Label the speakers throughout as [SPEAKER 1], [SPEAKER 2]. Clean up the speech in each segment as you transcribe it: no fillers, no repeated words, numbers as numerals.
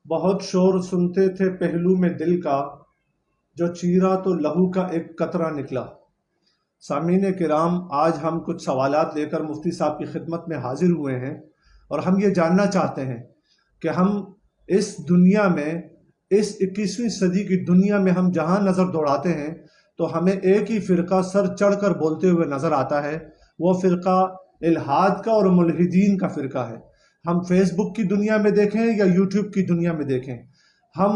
[SPEAKER 1] بہت شور سنتے تھے پہلو میں دل کا، جو چیرا تو لہو کا ایک قطرہ نکلا۔ سامعین کرام، آج ہم کچھ سوالات لے کر مفتی صاحب کی خدمت میں حاضر ہوئے ہیں، اور ہم یہ جاننا چاہتے ہیں کہ ہم اس دنیا میں، اس 21ویں صدی کی دنیا میں ہم جہاں نظر دوڑاتے ہیں تو ہمیں ایک ہی فرقہ سر چڑھ کر بولتے ہوئے نظر آتا ہے، وہ فرقہ الحاد کا اور ملحدین کا فرقہ ہے۔ ہم فیس بک کی دنیا میں دیکھیں یا یوٹیوب کی دنیا میں دیکھیں، ہم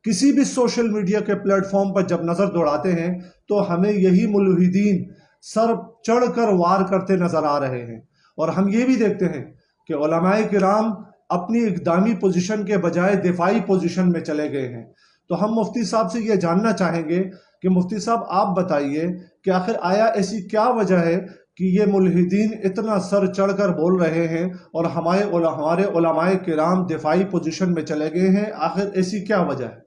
[SPEAKER 1] کسی بھی سوشل میڈیا کے پلیٹ فارم پر جب نظر دوڑاتے ہیں تو ہمیں یہی ملحدین سر چڑھ کر وار کرتے نظر آ رہے ہیں۔ اور ہم یہ بھی دیکھتے ہیں کہ علماء کرام اپنی اقدامی پوزیشن کے بجائے دفاعی پوزیشن میں چلے گئے ہیں۔ تو ہم مفتی صاحب سے یہ جاننا چاہیں گے کہ مفتی صاحب آپ بتائیے کہ آخر آیا ایسی کیا وجہ ہے کہ یہ ملحدین اتنا سر چڑھ کر بول رہے ہیں اور ہمارے علماء کرام دفاعی پوزیشن میں چلے گئے ہیں؟ آخر ایسی کیا وجہ ہے؟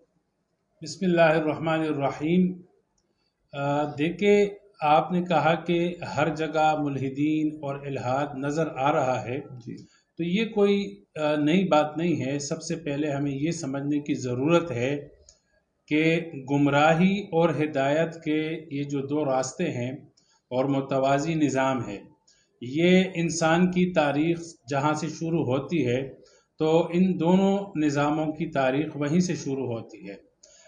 [SPEAKER 2] بسم اللہ الرحمن الرحیم۔ دیکھیں، آپ نے کہا کہ ہر جگہ ملحدین اور الحاد نظر آ رہا ہے،
[SPEAKER 1] جی
[SPEAKER 2] تو یہ کوئی نئی بات نہیں ہے۔ سب سے پہلے ہمیں یہ سمجھنے کی ضرورت ہے کہ گمراہی اور ہدایت کے یہ جو دو راستے ہیں اور متوازی نظام ہے، یہ انسان کی تاریخ جہاں سے شروع ہوتی ہے تو ان دونوں نظاموں کی تاریخ وہیں سے شروع ہوتی ہے۔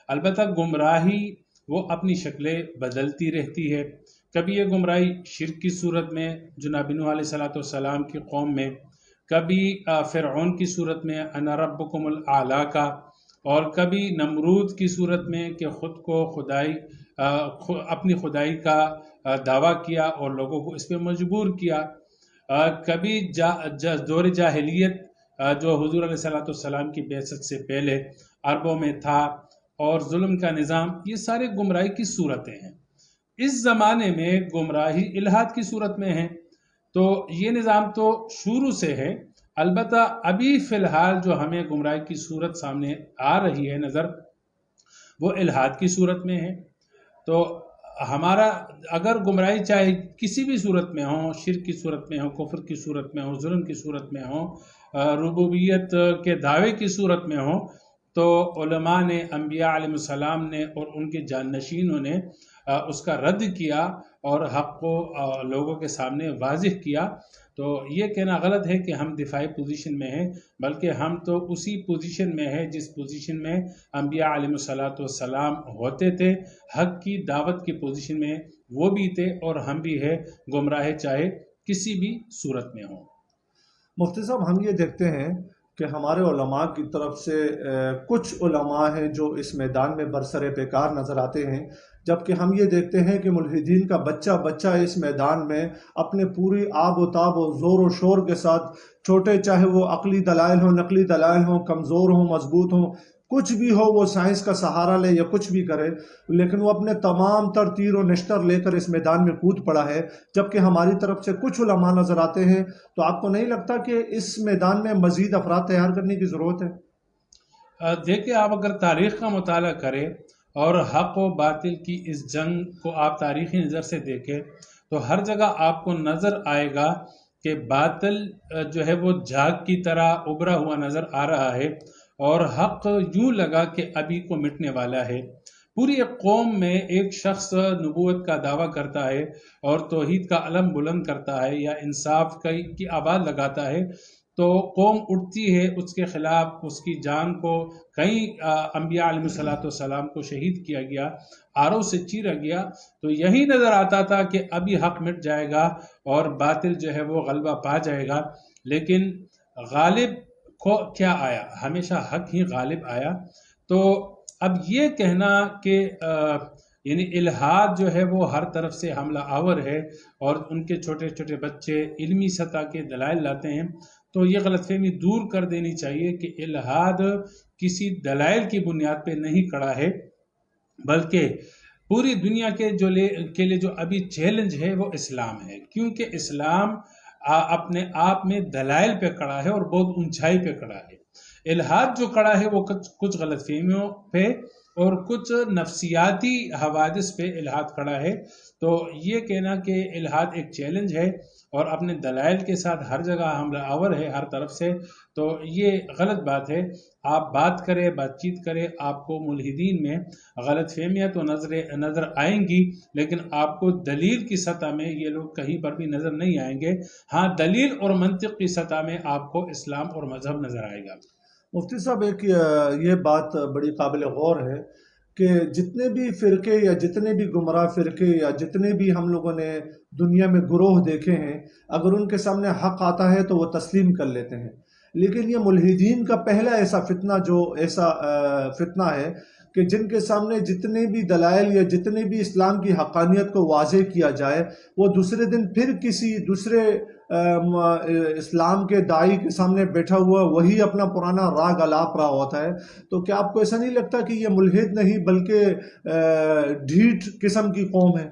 [SPEAKER 2] البتہ گمراہی وہ اپنی شکلیں بدلتی رہتی ہے۔ کبھی یہ گمراہی شرک کی صورت میں جناب نوح علیہ السلام کی قوم میں، کبھی فرعون کی صورت میں انا ربکم الاعلی کا، اور کبھی نمرود کی صورت میں کہ خود کو اپنی خدائی کا دعویٰ کیا اور لوگوں کو اس پہ مجبور کیا۔ کبھی دور جاہلیت جو حضور علیہ السلام کی بعثت سے پہلے عربوں میں تھا، اور ظلم کا نظام، یہ سارے گمراہی کی صورتیں ہیں۔ اس زمانے میں گمراہی الحاد کی صورت میں ہے، تو یہ نظام تو شروع سے ہے۔ البتہ ابھی فی الحال جو ہمیں گمراہی کی صورت سامنے آ رہی ہے نظر، وہ الحاد کی صورت میں ہے۔ تو ہمارا اگر گمراہی چاہے کسی بھی صورت میں ہو، شرک کی صورت میں ہو، کفر کی صورت میں ہو، ظلم کی صورت میں ہو، ربوبیت کے دعوے کی صورت میں ہو، تو علماء نے، انبیاء علیہ السلام نے اور ان کے جانشینوں نے اس کا رد کیا اور حق کو لوگوں کے سامنے واضح کیا۔ تو یہ کہنا غلط ہے کہ ہم دفاعی پوزیشن میں ہیں، بلکہ ہم تو اسی پوزیشن میں ہیں جس پوزیشن میں انبیاء علیہ السلام ہوتے تھے۔ حق کی دعوت کی پوزیشن میں وہ بھی تھے اور ہم بھی ہیں، گمراہ چاہے کسی بھی صورت میں ہوں۔
[SPEAKER 1] مفتی صاحب، ہم یہ دیکھتے ہیں کہ ہمارے علماء کی طرف سے کچھ علماء ہیں جو اس میدان میں برسر پیکار نظر آتے ہیں، جبکہ ہم یہ دیکھتے ہیں کہ ملحدین کا بچہ بچہ اس میدان میں اپنے پوری آب و تاب و زور و شور کے ساتھ، چھوٹے چاہے وہ عقلی دلائل ہوں، نقلی دلائل ہوں، کمزور ہوں، مضبوط ہوں، کچھ بھی ہو، وہ سائنس کا سہارا لے یا کچھ بھی کرے، لیکن وہ اپنے تمام تر تیر و نشتر لے کر اس میدان میں کود پڑا ہے۔ جبکہ ہماری طرف سے کچھ علماء نظر آتے ہیں، تو آپ کو نہیں لگتا کہ اس میدان میں مزید افراد تیار کرنے کی ضرورت ہے؟
[SPEAKER 2] دیکھیں، آپ اگر تاریخ کا مطالعہ کریں اور حق و باطل کی اس جنگ کو آپ تاریخی نظر سے دیکھیں، تو ہر جگہ آپ کو نظر آئے گا کہ باطل جو ہے وہ جھاگ کی طرح ابھرا ہوا نظر آ رہا ہے، اور حق یوں لگا کہ ابھی کو مٹنے والا ہے۔ پوری ایک قوم میں ایک شخص نبوت کا دعویٰ کرتا ہے اور توحید کا علم بلند کرتا ہے یا انصاف کی آواز لگاتا ہے، تو قوم اٹھتی ہے اس کے خلاف، اس کی جان کو، کئی انبیاء علیہ السلام کو شہید کیا گیا، آروں سے چیرا گیا۔ تو یہی نظر آتا تھا کہ ابھی حق مٹ جائے گا اور باطل جو ہے وہ غلبہ پا جائے گا، لیکن غالب کو کیا آیا؟ ہمیشہ حق ہی غالب آیا۔ تو اب یہ کہنا کہ یعنی الحاد جو ہے وہ ہر طرف سے حملہ آور ہے اور ان کے چھوٹے چھوٹے بچے علمی سطح کے دلائل لاتے ہیں، تو یہ غلط فہمی دور کر دینی چاہیے کہ الحاد کسی دلائل کی بنیاد پہ نہیں کھڑا ہے، بلکہ پوری دنیا کے لیے جو ابھی چیلنج ہے وہ اسلام ہے، کیونکہ اسلام اپنے آپ میں دلائل پہ کھڑا ہے اور بہت اونچائی پہ کھڑا ہے۔ الحاد جو کھڑا ہے وہ کچھ غلط فہمیوں پہ اور کچھ نفسیاتی حوادث پہ الحاد کھڑا ہے. تو یہ کہنا کہ الحاد ایک چیلنج ہے اور اپنے دلائل کے ساتھ ہر جگہ حملہ آور ہے ہر طرف سے، تو یہ غلط بات ہے. آپ بات کریں، بات چیت کریں، آپ کو ملحدین میں غلط فہمیاں تو نظر آئیں گی، لیکن آپ کو دلیل کی سطح میں یہ لوگ کہیں پر بھی نظر نہیں آئیں گے. ہاں، دلیل اور منطق کی سطح میں آپ کو اسلام اور مذہب نظر آئے گا.
[SPEAKER 1] مفتی صاحب، ایک یہ بات بڑی قابل غور ہے کہ جتنے بھی فرقے یا جتنے بھی گمراہ فرقے یا جتنے بھی ہم لوگوں نے دنیا میں گروہ دیکھے ہیں، اگر ان کے سامنے حق آتا ہے تو وہ تسلیم کر لیتے ہیں. لیکن یہ ملحدین کا پہلا ایسا فتنہ ہے کہ جن کے سامنے جتنے بھی دلائل یا جتنے بھی اسلام کی حقانیت کو واضح کیا جائے، وہ دوسرے دن پھر کسی دوسرے اسلام کے داعی کے سامنے بیٹھا ہوا وہی اپنا پرانا راگ الاپ رہا ہوتا ہے. تو کیا آپ کو ایسا نہیں لگتا کہ یہ ملحد نہیں بلکہ ڈھیٹ قسم کی قوم ہے؟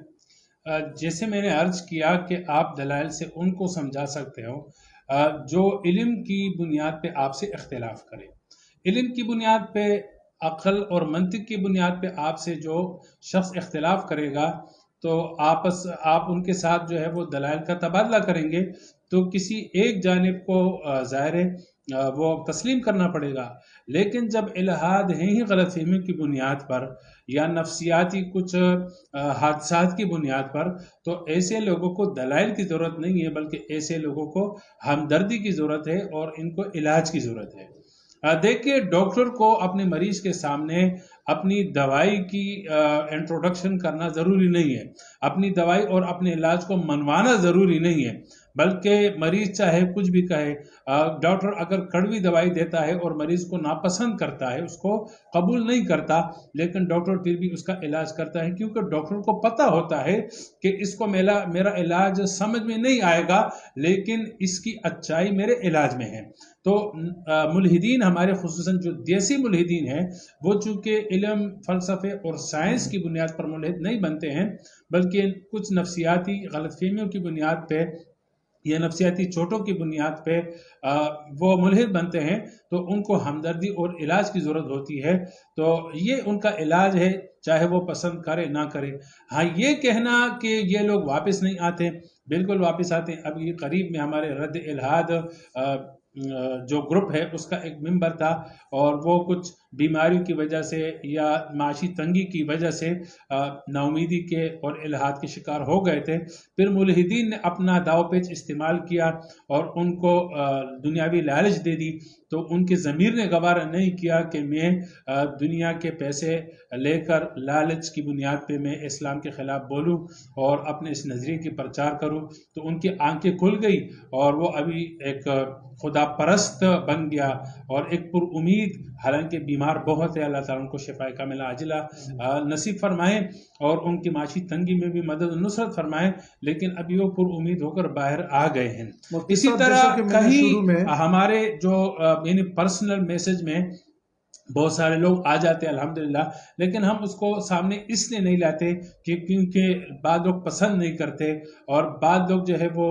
[SPEAKER 2] جیسے میں نے عرض کیا کہ آپ دلائل سے ان کو سمجھا سکتے ہو جو علم کی بنیاد پہ آپ سے اختلاف کرے. علم کی بنیاد پہ، عقل اور منطق کی بنیاد پہ آپ سے جو شخص اختلاف کرے گا تو آپ ان کے ساتھ جو ہے وہ دلائل کا تبادلہ کریں گے، تو کسی ایک جانب کو ظاہر ہے وہ تسلیم کرنا پڑے گا. لیکن جب الحاد ہے ہی غلط فہمی کی بنیاد پر یا نفسیاتی کچھ حادثات کی بنیاد پر، تو ایسے لوگوں کو دلائل کی ضرورت نہیں ہے، بلکہ ایسے لوگوں کو ہمدردی کی ضرورت ہے اور ان کو علاج کی ضرورت ہے. دیکھیے، ڈاکٹر کو اپنے مریض کے سامنے اپنی دوائی کی انٹروڈکشن کرنا ضروری نہیں ہے، اپنی دوائی اور اپنے علاج کو منوانا ضروری نہیں ہے، بلکہ مریض چاہے کچھ بھی کہے. ڈاکٹر اگر کڑوی دوائی دیتا ہے اور مریض کو ناپسند کرتا ہے، اس کو قبول نہیں کرتا، لیکن ڈاکٹر پھر بھی اس کا علاج کرتا ہے، کیونکہ ڈاکٹر کو پتہ ہوتا ہے کہ اس کو میرا علاج سمجھ میں نہیں آئے گا، لیکن اس کی اچائی میرے علاج میں ہے. تو ملحدین ہمارے خصوصاً جو دیسی ملحدین ہیں، وہ چونکہ علم، فلسفے اور سائنس کی بنیاد پر ملحد نہیں بنتے ہیں، بلکہ کچھ نفسیاتی غلط فہمیوں کی بنیاد پہ یا نفسیاتی چوٹوں کی بنیاد پہ وہ ملحد بنتے ہیں. تو ان کو ہمدردی اور علاج کی ضرورت ہوتی ہے، تو یہ ان کا علاج ہے، چاہے وہ پسند کرے نہ کرے. ہاں، یہ کہنا کہ یہ لوگ واپس نہیں آتے، بالکل واپس آتے ہیں. اب یہ قریب میں ہمارے رد الحاد جو گروپ ہے اس کا ایک ممبر تھا، اور وہ کچھ بیماریوں کی وجہ سے یا معاشی تنگی کی وجہ سے ناامیدی کے اور الحاد کے شکار ہو گئے تھے. پھر ملحدین نے اپنا داؤ پیچ استعمال کیا اور ان کو دنیاوی لالچ دے دی، تو ان کے ضمیر نے گوارا نہیں کیا کہ میں دنیا کے پیسے لے کر لالچ کی بنیاد پہ میں اسلام کے خلاف بولوں اور اپنے اس نظریے کی پرچار کروں. تو ان کی آنکھیں کھل گئی اور وہ ابھی ایک خدا پرست بن گیا اور ایک پر امید، حالانکہ بیمار بہت ہے، اللہ تعالیٰ ان کو شفا کاملہ عاجلہ نصیب فرمائے اور ان کی معاشی تنگی میں بھی مدد و نصرت فرمائے، لیکن ابھی وہ پر امید ہو کر باہر آ گئے ہیں. اسی طرح کہیں ہمارے جو یعنی پرسنل میسج میں بہت سارے لوگ آ جاتے ہیں الحمدللہ، لیکن ہم اس کو سامنے اس لیے نہیں لاتے کہ کیونکہ بعض لوگ پسند نہیں کرتے، اور بعض لوگ جو ہے وہ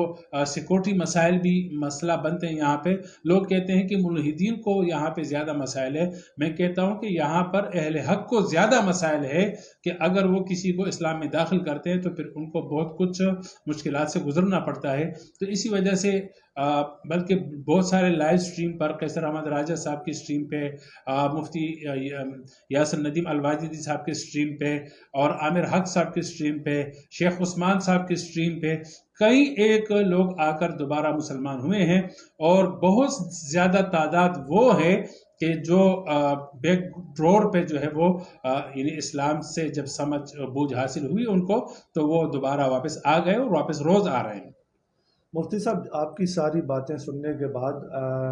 [SPEAKER 2] سیکورٹی مسائل بھی مسئلہ بنتے ہیں. یہاں پہ لوگ کہتے ہیں کہ ملحدین کو یہاں پہ زیادہ مسائل ہے. میں کہتا ہوں کہ یہاں پر اہل حق کو زیادہ مسائل ہے کہ اگر وہ کسی کو اسلام میں داخل کرتے ہیں تو پھر ان کو بہت کچھ مشکلات سے گزرنا پڑتا ہے. تو اسی وجہ سے بلکہ بہت سارے لائیو سٹریم پر قیصر احمد راجہ صاحب کی سٹریم پہ، مفتی یاسر ندیم الواجدی صاحب کے سٹریم پہ، اور عامر حق صاحب کے سٹریم پہ، شیخ عثمان صاحب کے سٹریم پہ کئی ایک لوگ آ کر دوبارہ مسلمان ہوئے ہیں، اور بہت زیادہ تعداد وہ ہے کہ جو بیک ڈور پہ جو ہے وہ یعنی اسلام سے جب سمجھ بوجھ حاصل ہوئی ان کو، تو وہ دوبارہ واپس آ گئے اور واپس روز آ رہے ہیں.
[SPEAKER 1] مفتی صاحب، آپ کی ساری باتیں سننے کے بعد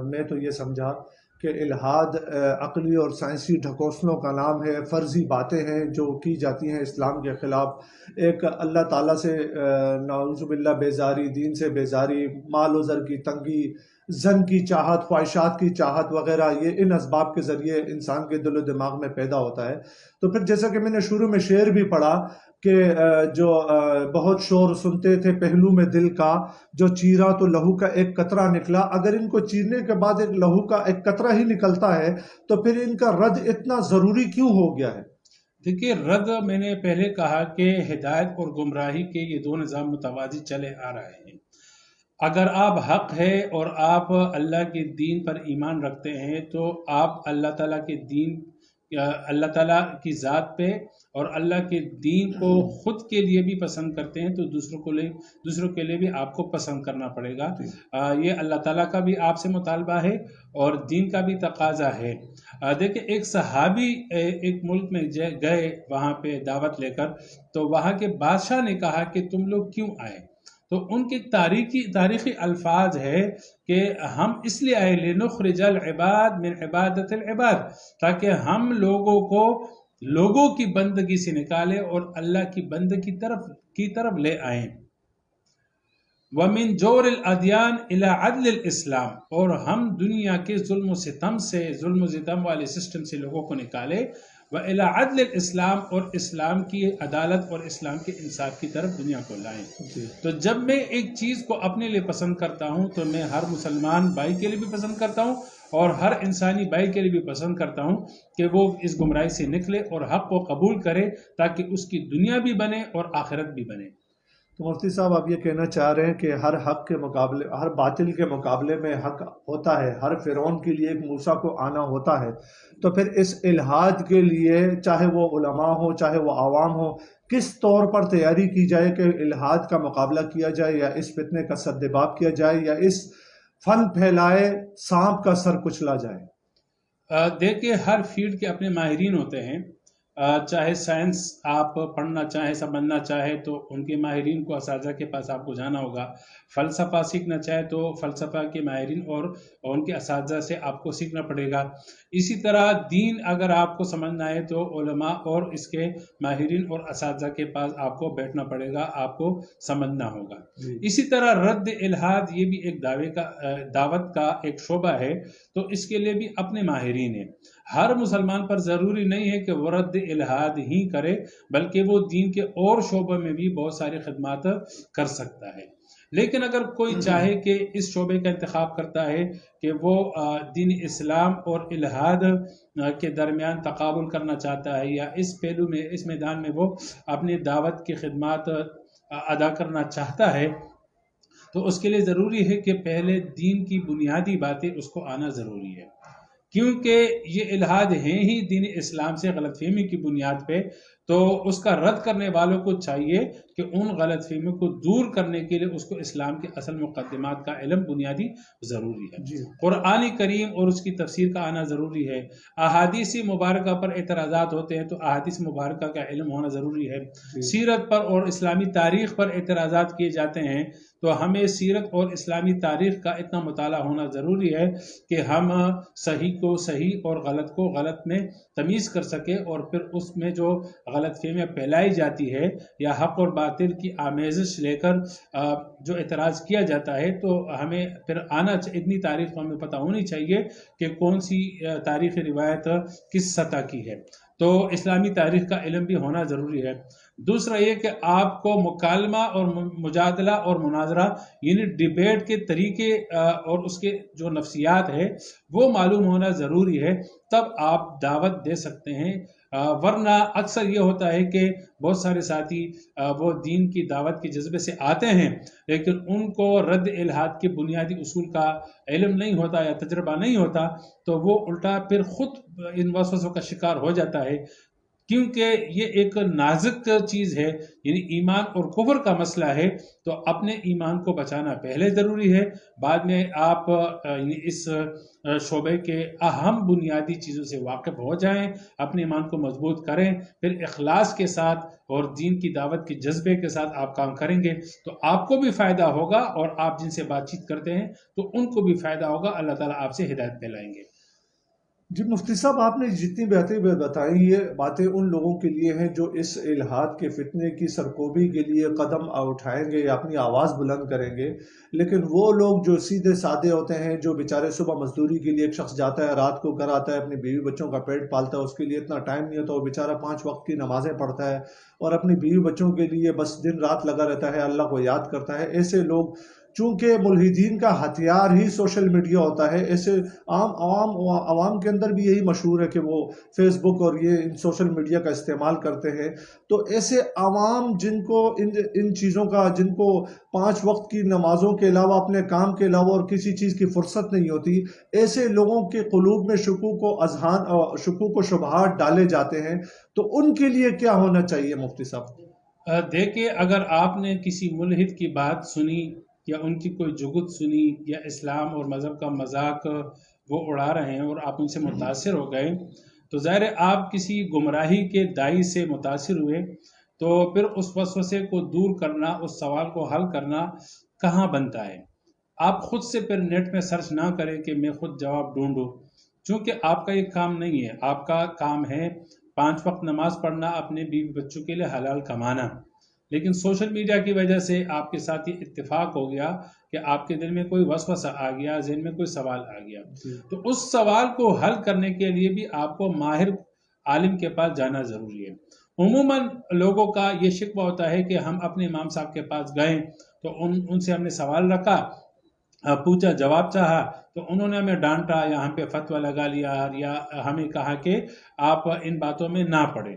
[SPEAKER 1] میں تو یہ سمجھا کہ الحاد عقلی اور سائنسی ڈھکوسلوں کا نام ہے، فرضی باتیں ہیں جو کی جاتی ہیں اسلام کے خلاف. ایک اللہ تعالیٰ سے نعوذ باللہ بیزاری، دین سے بیزاری، مال و زر کی تنگی، زن کی چاہت، خواہشات کی چاہت وغیرہ، یہ ان اسباب کے ذریعے انسان کے دل و دماغ میں پیدا ہوتا ہے. تو پھر جیسا کہ میں نے شروع میں شعر بھی پڑھا کہ جو بہت شور سنتے تھے پہلو میں دل کا، جو چیرا تو لہو کا ایک قطرہ نکلا. اگر ان کو چیرنے کے بعد ایک لہو کا ایک قطرہ ہی نکلتا ہے تو پھر ان کا رد اتنا ضروری کیوں ہو گیا ہے؟
[SPEAKER 2] دیکھیے رد میں نے پہلے کہا کہ ہدایت اور گمراہی کے یہ دو نظام متوازی چلے آ رہے ہیں. اگر آپ حق ہے اور آپ اللہ کے دین پر ایمان رکھتے ہیں تو آپ اللہ تعالیٰ کے دین اللہ تعالیٰ کی ذات پہ اور اللہ کے دین کو خود کے لیے بھی پسند کرتے ہیں تو دوسروں کے لیے بھی آپ کو پسند کرنا پڑے گا. یہ اللہ تعالیٰ کا بھی آپ سے مطالبہ ہے اور دین کا بھی تقاضا ہے. دیکھیں ایک صحابی ایک ملک میں گئے وہاں پہ دعوت لے کر، تو وہاں کے بادشاہ نے کہا کہ تم لوگ کیوں آئے؟ تو ان کے تاریخی الفاظ ہے کہ ہم اس لیے آئے لنخرج العباد من عبادت العباد، تاکہ ہم لوگوں کی بندگی سے نکالے اور اللہ کی بندگی کی طرف لے آئیں. وَمِن جور الادیان الى عدل الاسلام، اور ہم دنیا کے ظلم و ستم والے سسٹم سے لوگوں کو نکالے. وَإِلَى عَدْلِ الْإِسْلام، اور اسلام کی عدالت اور اسلام کے انصاف کی طرف دنیا کو لائیں. تو جب میں ایک چیز کو اپنے لیے پسند کرتا ہوں تو میں ہر مسلمان بھائی کے لیے بھی پسند کرتا ہوں اور ہر انسانی بھائی کے لیے بھی پسند کرتا ہوں کہ وہ اس گمراہی سے نکلے اور حق کو قبول کرے تاکہ اس کی دنیا بھی بنے اور آخرت بھی بنے.
[SPEAKER 1] تو مفتی صاحب آپ یہ کہنا چاہ رہے ہیں کہ ہر حق کے مقابلے، ہر باطل کے مقابلے میں حق ہوتا ہے، ہر فرعون کے لیے ایک موسیٰ کو آنا ہوتا ہے. تو پھر اس الحاد کے لیے چاہے وہ علماء ہو چاہے وہ عوام ہو، کس طور پر تیاری کی جائے کہ الحاد کا مقابلہ کیا جائے، یا اس فتنے کا سدباب کیا جائے، یا اس فن پھیلائے سانپ کا سر کچلا جائے؟
[SPEAKER 2] دیکھیں ہر فیلڈ کے اپنے ماہرین ہوتے ہیں. چاہے سائنس آپ پڑھنا چاہیں سمجھنا چاہے تو ان کے ماہرین کو اساتذہ کے پاس آپ کو جانا ہوگا. فلسفہ سیکھنا چاہے تو فلسفہ کے ماہرین اور ان کے اساتذہ سے آپ کو سیکھنا پڑے گا. اسی طرح دین اگر آپ کو سمجھنا ہے تو علماء اور اس کے ماہرین اور اساتذہ کے پاس آپ کو بیٹھنا پڑے گا، آپ کو سمجھنا ہوگا. اسی طرح رد الحاد یہ بھی ایک دعوت کا ایک شعبہ ہے، تو اس کے لیے بھی اپنے ماہرین ہیں. ہر مسلمان پر ضروری نہیں ہے کہ وہ رد الحاد ہی کرے، بلکہ وہ دین کے اور شعبوں میں بھی بہت ساری خدمات کر سکتا ہے. لیکن اگر کوئی چاہے کہ اس شعبے کا انتخاب کرتا ہے کہ وہ دین اسلام اور الحاد کے درمیان تقابل کرنا چاہتا ہے یا اس پہلو میں اس میدان میں وہ اپنی دعوت کی خدمات ادا کرنا چاہتا ہے، تو اس کے لیے ضروری ہے کہ پہلے دین کی بنیادی باتیں اس کو آنا ضروری ہے، کیونکہ یہ الحاد ہیں ہی دین اسلام سے غلط فہمی کی بنیاد پہ. تو اس کا رد کرنے والوں کو چاہیے کہ ان غلط فہمیوں کو دور کرنے کے لیے اس کو اسلام کے اصل مقدمات کا علم بنیادی ضروری ہے. قرآن کریم اور اس کی تفسیر کا آنا ضروری ہے. احادیث مبارکہ پر اعتراضات ہوتے ہیں تو احادیث مبارکہ کا علم ہونا ضروری ہے. سیرت پر اور اسلامی تاریخ پر اعتراضات کیے جاتے ہیں تو ہمیں سیرت اور اسلامی تاریخ کا اتنا مطالعہ ہونا ضروری ہے کہ ہم صحیح کو صحیح اور غلط کو غلط میں تمیز کر سکے، اور پھر اس میں جو غلط فہمیاں پھیلائی جاتی ہے یا حق اور باطل کی آمیزش لے کر جو اعتراض کیا جاتا ہے، تو ہمیں پھر اتنی تاریخ تو ہمیں پتہ ہونی چاہیے کہ کون سی تاریخی روایت کس سطح کی ہے. تو اسلامی تاریخ کا علم بھی ہونا ضروری ہے. دوسرا یہ کہ آپ کو مکالمہ اور مجادلہ اور مناظرہ یعنی ڈیبیٹ کے طریقے اور اس کے جو نفسیات ہے وہ معلوم ہونا ضروری ہے، تب آپ دعوت دے سکتے ہیں. ورنہ اکثر یہ ہوتا ہے کہ بہت سارے ساتھی وہ دین کی دعوت کے جذبے سے آتے ہیں لیکن ان کو رد الحاد کے بنیادی اصول کا علم نہیں ہوتا یا تجربہ نہیں ہوتا، تو وہ الٹا پھر خود ان وسوسوں کا شکار ہو جاتا ہے. کیونکہ یہ ایک نازک چیز ہے، یعنی ایمان اور کفر کا مسئلہ ہے، تو اپنے ایمان کو بچانا پہلے ضروری ہے، بعد میں آپ اس شعبے کے اہم بنیادی چیزوں سے واقف ہو جائیں، اپنے ایمان کو مضبوط کریں، پھر اخلاص کے ساتھ اور دین کی دعوت کے جذبے کے ساتھ آپ کام کریں گے تو آپ کو بھی فائدہ ہوگا اور آپ جن سے بات چیت کرتے ہیں تو ان کو بھی فائدہ ہوگا. اللہ تعالیٰ آپ سے ہدایت پھیلائیں گے.
[SPEAKER 1] جی مفتی صاحب، آپ نے جتنی باتیں بتائیں یہ باتیں ان لوگوں کے لیے ہیں جو اس الحاد کے فتنے کی سرکوبی کے لیے قدم اٹھائیں گے یا اپنی آواز بلند کریں گے، لیکن وہ لوگ جو سیدھے سادے ہوتے ہیں، جو بیچارے صبح مزدوری کے لیے ایک شخص جاتا ہے، رات کو گھر آتا ہے، اپنی بیوی بچوں کا پیٹ پالتا ہے، اس کے لیے اتنا ٹائم نہیں ہوتا، وہ بیچارہ 5 وقت کی نمازیں پڑھتا ہے اور اپنی بیوی بچوں کے لیے بس دن رات لگا رہتا ہے، اللہ کو یاد کرتا ہے. ایسے لوگ چونکہ ملحدین کا ہتھیار ہی سوشل میڈیا ہوتا ہے، ایسے عوام کے اندر بھی یہی مشہور ہے کہ وہ فیس بک اور یہ سوشل میڈیا کا استعمال کرتے ہیں. تو ایسے عوام جن کو ان چیزوں کا، جن کو 5 وقت کی نمازوں کے علاوہ، اپنے کام کے علاوہ اور کسی چیز کی فرصت نہیں ہوتی، ایسے لوگوں کے قلوب میں شکوک و شبہات ڈالے جاتے ہیں. تو ان کے لیے کیا ہونا چاہیے مفتی صاحب؟
[SPEAKER 2] دیکھیں، اگر آپ نے کسی ملحد کی بات سنی یا ان کی کوئی جگت سنی یا اسلام اور مذہب کا مذاق وہ اڑا رہے ہیں اور آپ ان سے متاثر ہو گئے، تو ظاہر ہے آپ کسی گمراہی کے دائی سے متاثر ہوئے، تو پھر اس وسوسے کو دور کرنا، اس سوال کو حل کرنا کہاں بنتا ہے؟ آپ خود سے پھر نیٹ میں سرچ نہ کریں کہ میں خود جواب ڈھونڈوں، چونکہ آپ کا یہ کام نہیں ہے. آپ کا کام ہے 5 وقت نماز پڑھنا، اپنے بیوی بچوں کے لیے حلال کمانا. لیکن سوشل میڈیا کی وجہ سے آپ کے ساتھ یہ اتفاق ہو گیا کہ آپ کے دل میں کوئی وسوسہ آ گیا، ذہن میں کوئی سوال آ گیا. تو اس سوال کو حل کرنے کے لیے بھی آپ کو ماہر عالم کے پاس جانا ضروری ہے. عموماً لوگوں کا یہ شکوہ ہوتا ہے کہ ہم اپنے امام صاحب کے پاس گئے تو ان سے ہم نے سوال رکھا، پوچھا، جواب چاہا، تو انہوں نے ہمیں ڈانٹا یا ہم پہ فتویٰ لگا لیا یا ہمیں کہا کہ آپ ان باتوں میں نہ پڑیں.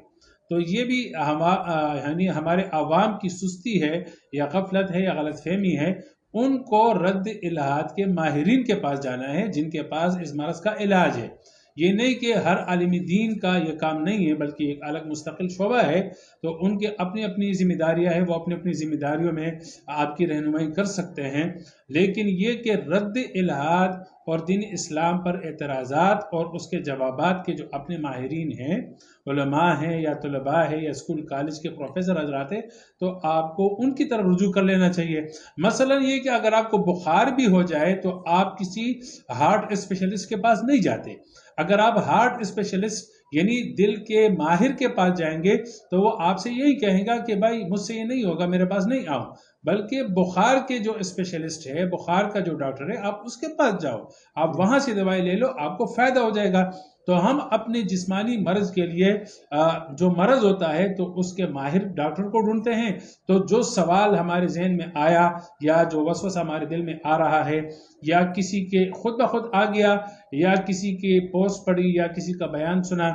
[SPEAKER 2] تو یہ بھی یعنی ہمارے عوام کی سستی ہے یا غفلت ہے یا غلط فہمی ہے. ان کو رد الہات کے ماہرین کے پاس جانا ہے جن کے پاس اس مرض کا علاج ہے. یہ نہیں کہ ہر عالم دین کا یہ کام نہیں ہے، بلکہ ایک الگ مستقل شعبہ ہے. تو ان کے اپنی اپنی ذمہ داریاں ہیں، وہ اپنی اپنی ذمہ داریوں میں آپ کی رہنمائی کر سکتے ہیں. لیکن یہ کہ رد الہات اور دین اسلام پر اعتراضات اور اس کے جوابات کے جو اپنے ماہرین ہیں، علماء ہیں یا طلباء ہیں یا اسکول کالج کے پروفیسر حضرات ہیں، تو آپ کو ان کی طرف رجوع کر لینا چاہیے. مثلا یہ کہ اگر آپ کو بخار بھی ہو جائے تو آپ کسی ہارٹ اسپیشلسٹ کے پاس نہیں جاتے. اگر آپ ہارٹ اسپیشلسٹ یعنی دل کے ماہر کے پاس جائیں گے تو وہ آپ سے یہی کہیں گا کہ بھائی مجھ سے یہ نہیں ہوگا، میرے پاس نہیں آؤ. بلکہ بخار کے جو اسپیشلسٹ ہے، بخار کا جو ڈاکٹر ہے، آپ اس کے پاس جاؤ، آپ وہاں سے دوائی لے لو، آپ کو فائدہ ہو جائے گا. تو ہم اپنے جسمانی مرض کے لیے جو مرض ہوتا ہے تو اس کے ماہر ڈاکٹر کو ڈھونڈتے ہیں. تو جو سوال ہمارے ذہن میں آیا یا جو وسوسہ ہمارے دل میں آ رہا ہے یا کسی کے خود بخود آ گیا یا کسی کی پوسٹ پڑھی یا کسی کا بیان سنا،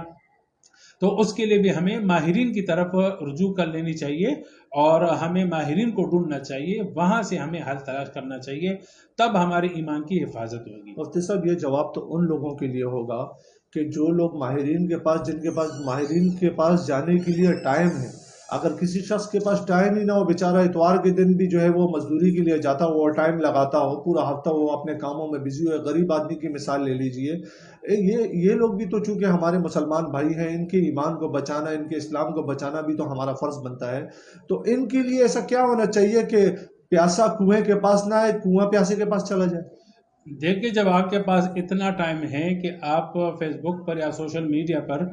[SPEAKER 2] تو اس کے لیے بھی ہمیں ماہرین کی طرف رجوع کر لینی چاہیے اور ہمیں ماہرین کو ڈھونڈنا چاہیے، وہاں سے ہمیں حل تلاش کرنا چاہیے، تب ہمارے ایمان کی حفاظت ہوگی.
[SPEAKER 1] مفتی صاحب، یہ جواب تو ان لوگوں کے لیے ہوگا کہ جو لوگ ماہرین کے پاس، جن کے پاس ماہرین کے پاس جانے کے لیے ٹائم ہے. اگر کسی شخص کے پاس ٹائم ہی نہ ہو، بیچارہ اتوار کے دن بھی جو ہے وہ مزدوری کے لیے جاتا ہو اور ٹائم لگاتا ہو، پورا ہفتہ وہ اپنے کاموں میں بزی ہو، غریب آدمی کی مثال لے لیجئے. یہ لوگ بھی تو چونکہ ہمارے مسلمان بھائی ہیں، ان کے ایمان کو بچانا، ان کے اسلام کو بچانا بھی تو ہمارا فرض بنتا ہے. تو ان کے لیے ایسا کیا ہونا چاہیے کہ پیاسا کنویں کے پاس نہ آئے، کنواں پیاسے کے پاس چلا جائے؟
[SPEAKER 2] دیکھیں، جب آپ کے پاس اتنا ٹائم ہے کہ آپ فیس بک پر یا سوشل میڈیا پر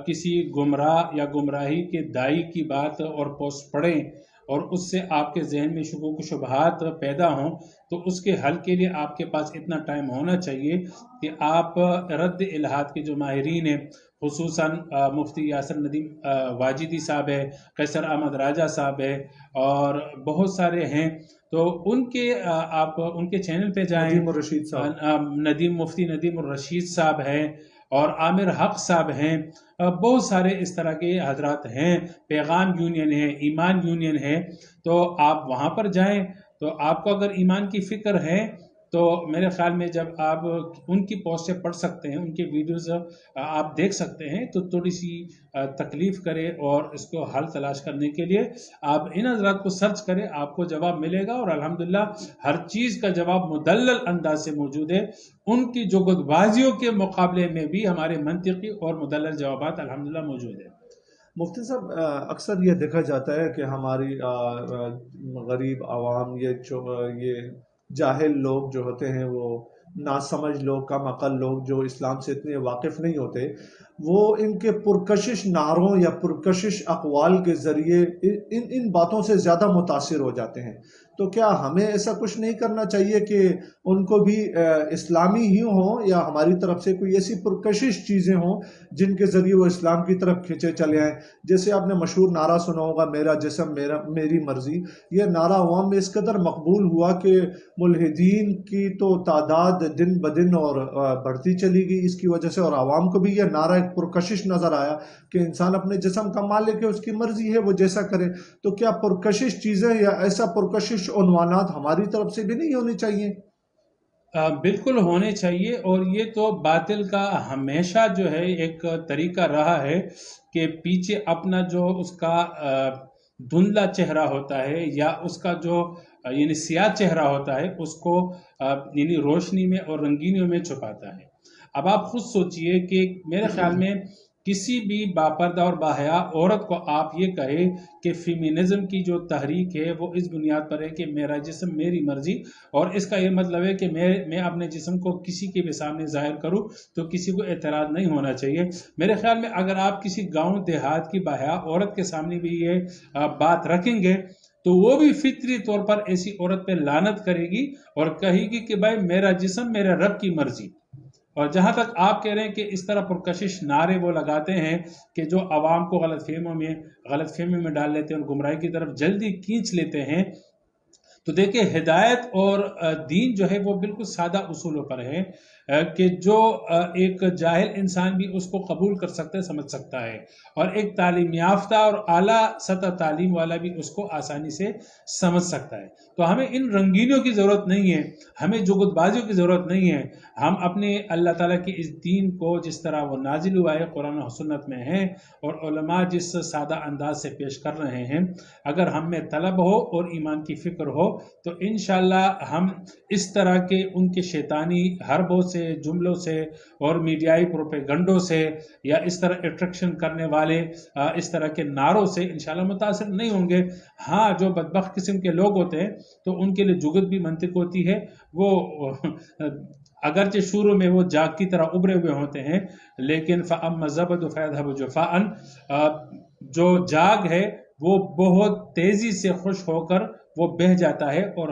[SPEAKER 2] کسی گمراہ یا گمراہی کے دائی کی بات اور پوسٹ پڑھیں اور اس سے آپ کے ذہن میں شکوک و شبہات پیدا ہوں، تو اس کے حل کے لیے آپ کے پاس اتنا ٹائم ہونا چاہیے کہ آپ رد الہات کے جو ماہرین ہیں، خصوصاً مفتی یاسر ندیم واجدی صاحب ہے، قیصر احمد راجہ صاحب ہے اور بہت سارے ہیں، تو ان کے آپ ان کے چینل پہ جائیں.
[SPEAKER 1] ندیم الرشید صاحب،
[SPEAKER 2] مفتی ندیم الرشید صاحب ہیں اور عامر حق صاحب ہیں، بہت سارے اس طرح کے حضرات ہیں. پیغام یونین ہے، ایمان یونین ہے. تو آپ وہاں پر جائیں. تو آپ کو اگر ایمان کی فکر ہے تو میرے خیال میں جب آپ ان کی پوسٹیں پڑھ سکتے ہیں، ان کے ویڈیوز آپ دیکھ سکتے ہیں، تو تھوڑی سی تکلیف کرے اور اس کو حل تلاش کرنے کے لیے آپ ان حضرات کو سرچ کریں، آپ کو جواب ملے گا. اور الحمدللہ ہر چیز کا جواب مدلل انداز سے موجود ہے. ان کی جو گت بازیوں کے مقابلے میں بھی ہمارے منطقی اور مدلل جوابات الحمدللہ موجود ہیں.
[SPEAKER 1] مفتی صاحب، اکثر یہ دیکھا جاتا ہے کہ ہماری غریب عوام، یہ جاہل لوگ جو ہوتے ہیں، وہ ناسمجھ لوگ، کم عقل لوگ جو اسلام سے اتنے واقف نہیں ہوتے، وہ ان کے پرکشش نعروں یا پرکشش اقوال کے ذریعے ان باتوں سے زیادہ متاثر ہو جاتے ہیں. تو کیا ہمیں ایسا کچھ نہیں کرنا چاہیے کہ ان کو بھی اسلامی ہی ہوں یا ہماری طرف سے کوئی ایسی پرکشش چیزیں ہوں جن کے ذریعے وہ اسلام کی طرف کھینچے چلے آئیں؟ جیسے آپ نے مشہور نعرہ سنا ہوگا میرا جسم میری مرضی. یہ نعرہ عوام میں اس قدر مقبول ہوا کہ ملحدین کی تو تعداد دن بدن اور بڑھتی چلی گئی اس کی وجہ سے, اور عوام کو بھی یہ نعرہ ایک پرکشش نظر آیا کہ انسان اپنے جسم کا مالک ہے, اس کی مرضی ہے وہ جیسا کرے. تو کیا پرکشش چیزیں یا ایسا پرکشش عنوانات ہماری طرف سے بھی نہیں ہونی چاہیے؟
[SPEAKER 2] بالکل ہونے چاہیے, اور یہ تو باطل کا ہمیشہ جو ہے ایک طریقہ رہا ہے کہ پیچھے اپنا جو اس کا دھندلا چہرہ ہوتا ہے یا اس کا جو یعنی سیاہ چہرہ ہوتا ہے اس کو یعنی روشنی میں اور رنگینیوں میں چھپاتا ہے. اب آپ خود سوچئے کہ میرے خیال میں کسی بھی باپردہ اور باحیا عورت کو آپ یہ کہے کہ فیمینزم کی جو تحریک ہے وہ اس بنیاد پر ہے کہ میرا جسم میری مرضی, اور اس کا یہ مطلب ہے کہ میں اپنے جسم کو کسی کے بھی سامنے ظاہر کروں تو کسی کو اعتراض نہیں ہونا چاہیے. میرے خیال میں اگر آپ کسی گاؤں دیہات کی باحیا عورت کے سامنے بھی یہ بات رکھیں گے تو وہ بھی فطری طور پر ایسی عورت پہ لعنت کرے گی اور کہے گی کہ بھائی میرا جسم میرے رب کی مرضی. اور جہاں تک آپ کہہ رہے ہیں کہ اس طرح پرکشش نعرے وہ لگاتے ہیں کہ جو عوام کو غلط فہمی میں ڈال لیتے ہیں اور گمراہی کی طرف جلدی کھینچ لیتے ہیں, تو دیکھیں ہدایت اور دین جو ہے وہ بالکل سادہ اصولوں پر ہے کہ جو ایک جاہل انسان بھی اس کو قبول کر سکتا ہے, سمجھ سکتا ہے, اور ایک تعلیم یافتہ اور اعلیٰ سطح تعلیم والا بھی اس کو آسانی سے سمجھ سکتا ہے. تو ہمیں ان رنگینیوں کی ضرورت نہیں ہے, ہمیں جگت بازیوں کی ضرورت نہیں ہے. ہم اپنے اللہ تعالیٰ کی اس دین کو جس طرح وہ نازل ہوا ہے قرآن و سنت میں ہے اور علماء جس سادہ انداز سے پیش کر رہے ہیں, اگر ہم میں طلب ہو اور ایمان کی فکر ہو تو انشاءاللہ ہم اس طرح کے ان کے شیطانی حربوں سے, جملوں سے اور میڈیائی پروپیگنڈوں سے یا اس طرح اٹریکشن کرنے والے اس طرح کے نعروں سے انشاءاللہ متاثر نہیں ہوں گے. ہاں جو بدبخت قسم کے لوگ ہوتے ہیں تو ان کے لیے جگت بھی منطق ہوتی ہے, وہ اگرچہ شروع میں وہ جاگ کی طرح ابھرے ہوئے ہوتے ہیں, لیکن فَأَمَّا الزَّبَدُ فَيَذْهَبُ جُفَاءً, جو جاگ ہے وہ بہت تیزی سے خوش ہو کر وہ بہہ جاتا ہے اور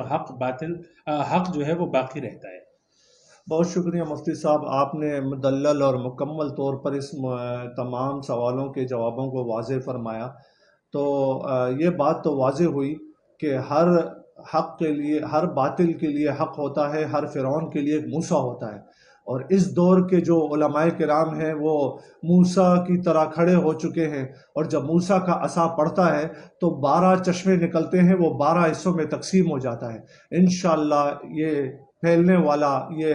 [SPEAKER 2] حق جو ہے وہ باقی رہتا ہے.
[SPEAKER 1] بہت شکریہ مفتی صاحب, آپ نے مدلل اور مکمل طور پر اس تمام سوالوں کے جوابوں کو واضح فرمایا. تو یہ بات تو واضح ہوئی کہ ہر حق کے لیے, ہر باطل کے لیے حق ہوتا ہے, ہر فرعون کے لیے ایک موسیٰ ہوتا ہے, اور اس دور کے جو علماء کرام ہیں وہ موسیٰ کی طرح کھڑے ہو چکے ہیں, اور جب موسیٰ کا عصا پڑتا ہے تو 12 چشمے نکلتے ہیں, وہ 12 حصوں میں تقسیم ہو جاتا ہے. انشاءاللہ یہ پھیلنے والا یہ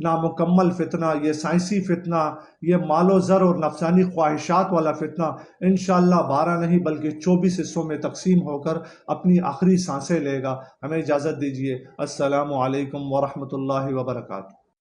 [SPEAKER 1] نامکمل فتنہ, یہ سائنسی فتنہ, یہ مال و زر اور نفسانی خواہشات والا فتنہ انشاءاللہ 12 نہیں بلکہ 24 حصوں میں تقسیم ہو کر اپنی آخری سانسیں لے گا. ہمیں اجازت دیجیے. السلام علیکم ورحمۃ اللہ وبرکاتہ.